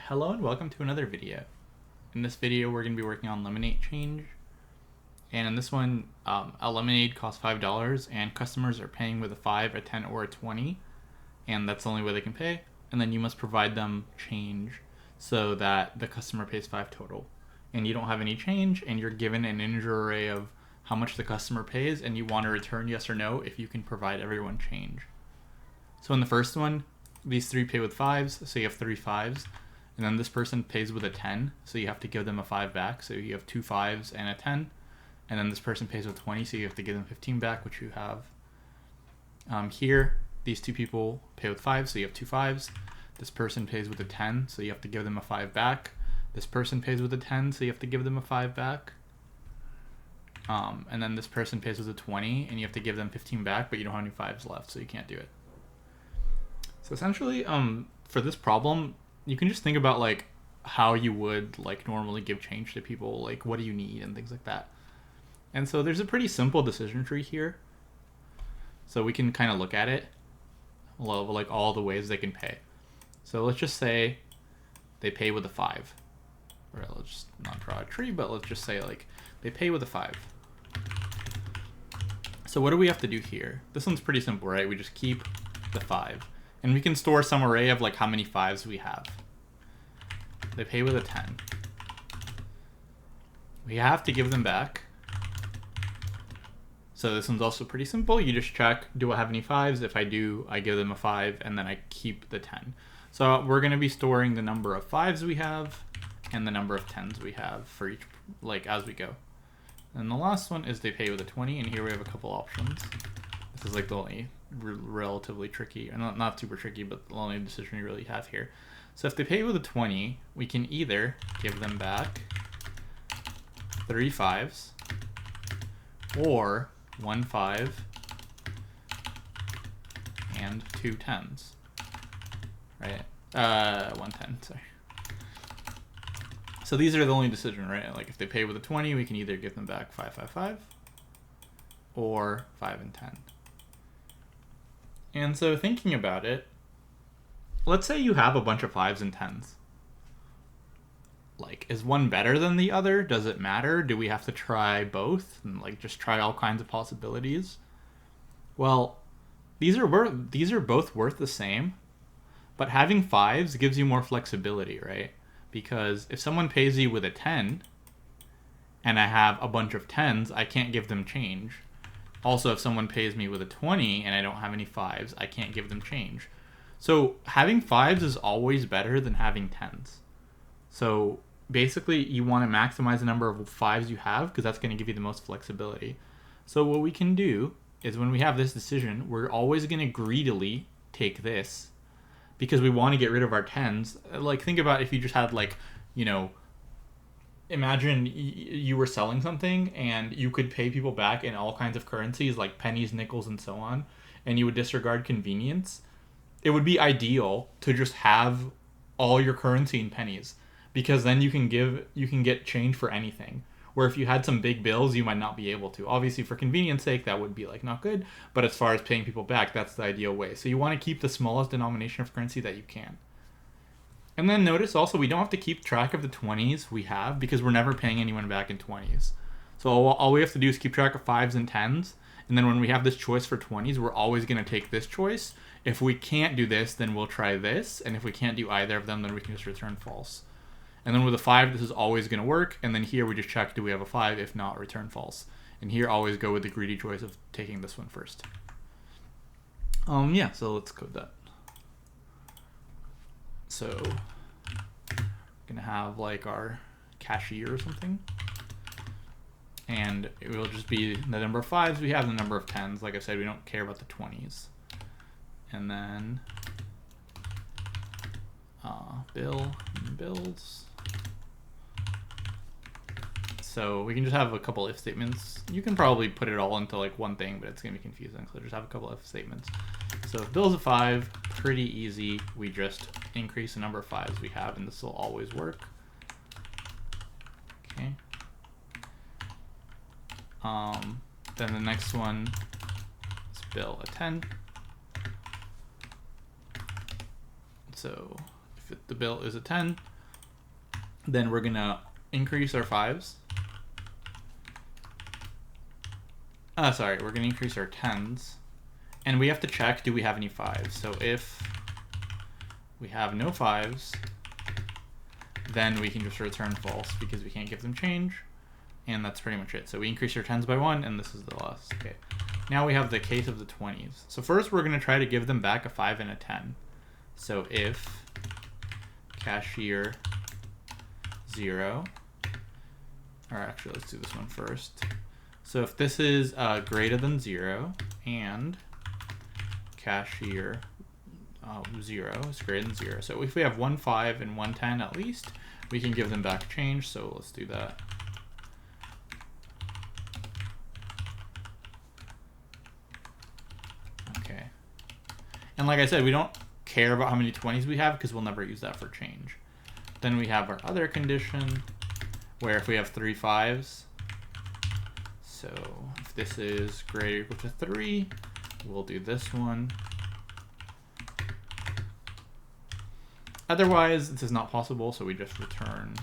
Hello and welcome to another video. In this video we're going to be working on lemonade change, and in this one a lemonade costs $5 and customers are paying with a 5, a 10, or a 20, and that's the only way they can pay, and then you must provide them change so that the customer pays 5 total. And you don't have any change and you're given an integer array of how much the customer pays, and you want to return yes or no if you can provide everyone change. So in the first one, these 3 pay with 5s, so you have 3 5s. And then this person pays with a 10, so you have to give them a 5 back, so you have 2 5s and a 10. And then this person pays with 20, so you have to give them 15 back, which you have. Here, these 2 people pay with 5, so you have 2 5s. This person pays with a 10, so you have to give them a 5 back. This person pays with a 10, so you have to give them a 5 back. And then this person pays with a 20, and you have to give them 15 back, but you don't have any 5s left, so you can't do it. So essentially, for this problem, you can just think about like how you would like normally give change to people, like what do you need and things like that. And so there's a pretty simple decision tree here. So we can kind of look at it, like all the ways they can pay. So let's just say they pay with a 5. Or let's just not draw a tree, but let's just say like they pay with a 5. So what do we have to do here? This one's pretty simple, right? We just keep the 5. And we can store some array of like how many 5s we have. They pay with a 10. We have to give them back. So this one's also pretty simple. You just check, do I have any 5s? If I do, I give them a 5, and then I keep the 10. So we're going to be storing the number of 5s we have and the number of 10s we have for each, like as we go. And the last one is they pay with a 20, and here we have a couple options. This is like the only relatively tricky, or not super tricky, but the only decision you really have here. So if they pay with a 20, we can either give them back 3 5s or 1 5 and 2 10s, right? 1 10, sorry. So these are the only decision, right? Like if they pay with a 20, we can either give them back 5 5 5 or 5 and 10. And so thinking about it, let's say you have a bunch of 5s and 10s. Like, is one better than the other? Does it matter? Do we have to try both and like just try all kinds of possibilities? Well, these are both worth the same, but having 5s gives you more flexibility, right? Because if someone pays you with a 10 and I have a bunch of 10s, I can't give them change. Also, if someone pays me with a 20 and I don't have any 5s, I can't give them change. So having 5s is always better than having 10s. So basically, you want to maximize the number of 5s you have because that's going to give you the most flexibility. So what we can do is when we have this decision, we're always going to greedily take this because we want to get rid of our 10s. Like think about if you just had like, you know, imagine you were selling something and you could pay people back in all kinds of currencies like pennies, nickels, and so on, and you would disregard convenience. It would be ideal to just have all your currency in pennies because then you can get change for anything. Where if you had some big bills, you might not be able to. Obviously, for convenience sake, that would be like not good, but as far as paying people back, that's the ideal way. So you want to keep the smallest denomination of currency that you can. And then notice also we don't have to keep track of the 20s we have because we're never paying anyone back in 20s. So all we have to do is keep track of 5s and 10s. And then when we have this choice for 20s, we're always going to take this choice. If we can't do this, then we'll try this. And if we can't do either of them, then we can just return false. And then with a 5, this is always going to work. And then here we just check, do we have a 5? If not, return false. And here always go with the greedy choice of taking this one first. Yeah, so let's code that. So we're going to have like our cashier or something. And it will just be the number of 5s we have, the number of 10s. Like I said, we don't care about the 20s. And then bill and bills. So we can just have a couple if statements. You can probably put it all into like one thing, but it's going to be confusing. So just have a couple if statements. So if bill's a 5, pretty easy. We just increase the number of 5s we have, and this will always work. Okay. Then the next one is bill a 10. So if the bill is a 10, Then we're gonna increase our 5s. Sorry, we're gonna increase our 10s. And we have to check, do we have any 5s? So if we have no 5s, then we can just return false because we can't give them change. And that's pretty much it. So we increase our 10s by 1, and this is the loss. Okay. Now we have the case of the 20s. So first we're going to try to give them back a 5 and a 10. So if cashier 0, or actually let's do this one first. So if this is greater than 0 and cashier 0 is greater than 0. So if we have 1 5 and 1 10 at least, we can give them back change. So let's do that. Okay. And like I said, we don't care about how many 20s we have because we'll never use that for change. Then we have our other condition where if we have 3 5s, so if this is greater or equal to 3, we'll do this one. Otherwise, this is not possible, so we just return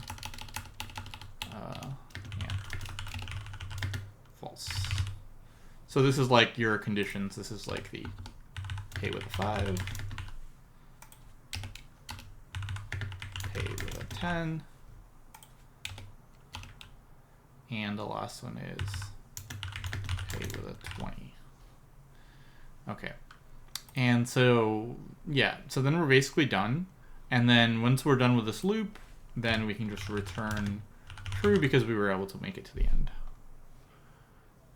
false. So this is like your conditions. This is like the pay with a 5, pay with a 10, and the last one is pay with a 20. Okay. And so, yeah, so then we're basically done. And then once we're done with this loop, then we can just return true because we were able to make it to the end.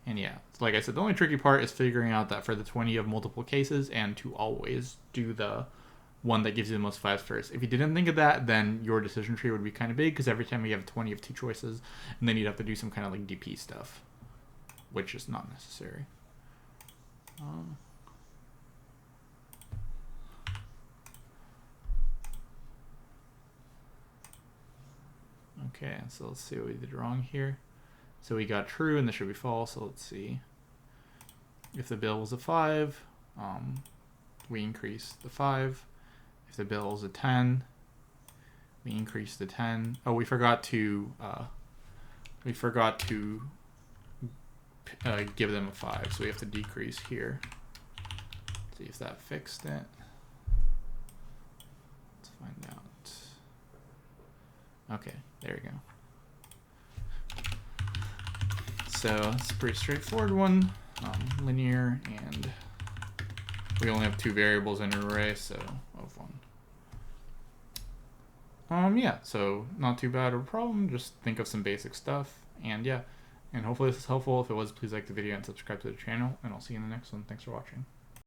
And yeah, like I said, the only tricky part is figuring out that for the 20 you have multiple cases and to always do the one that gives you the most 5s first. If you didn't think of that, then your decision tree would be kind of big because every time you have 20 you have 2 choices, and then you'd have to do some kind of like DP stuff, which is not necessary. Okay, so let's see what we did wrong here. So we got true and this should be false, so let's see. If the bill was a 5, we increase the 5. If the bill is a 10, we increase the 10. Oh, we forgot to give them a 5, so we have to decrease here. See if that fixed it. Let's find out. Okay, there we go. So it's a pretty straightforward one, linear, and we only have 2 variables in an array, so of 1. Yeah, so not too bad of a problem. Just think of some basic stuff, and yeah, and hopefully this is helpful. If it was, please like the video and subscribe to the channel, and I'll see you in the next one. Thanks for watching.